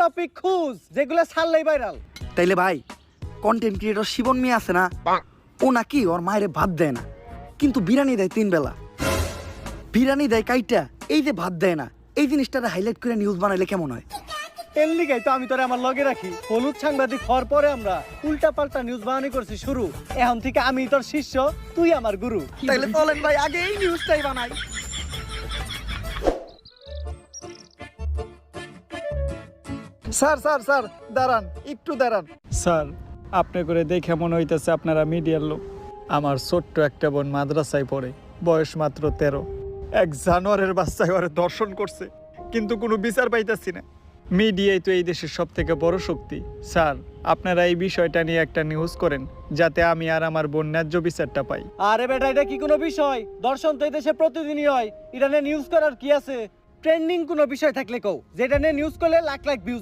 Topic খুঁজ যেগুলো ছাড়লেই viral. তাইলে ভাই কন্টেন্ট ক্রিয়েটর শিবন মিয়া আছে না, ও নাকি ওর মায়ের ভাত দেয় না কিন্তু বিরিয়ানি দেয় 3 বেলা। বিরিয়ানি দেয় কাইটা, এই যে ভাত দেয় না, এই জিনিসটারে হাইলাইট করে নিউজ বানাইলে কেমন হয়? এর লিগাই তো আমি তোরে আমার লগে রাখি। হলুদ সাংবাদিক হওয়ার পরে আমরা উল্টা পাল্টা নিউজ বানানি করছি শুরু। এখন থেকে আমি তোর শিষ্য, তুই আমার গুরু। তাইলে চলেন ভাই আগে এই নিউজটাই বানাই। স্যার স্যার স্যার দাঁড়ান, একটু দাঁড়ান। স্যার আপনি করে দেখে মনে হইতেছে আপনারা মিডিয়ার লোক। আমার ছোট্ট একটা বোন মাদ্রাসায় পড়ে, বয়স মাত্র 13। এক জানোয়ারের বাচ্চায় ওরে দর্শন করছে, কিন্তু কোনো বিচার পাইতেছি না। মিডিয়াই তো এই দেশের সব থেকে বড় শক্তি। স্যার আপনারা এই বিষয়টা নিয়ে একটা নিউজ করেন, যাতে আমি আর আমার বোন ন্যায্য বিচারটা পাই। আরে বেটা, এটা কি কোনো বিষয়? দর্শন তো এই দেশে প্রতিদিনই হয়, এটা নিয়ে নিউজ করার কি আছে? ট্রেন্ডিং কোনো বিষয় থাকলে কও, যেটা নিয়ে নিউজ করলে লাখ লাখ ভিউজ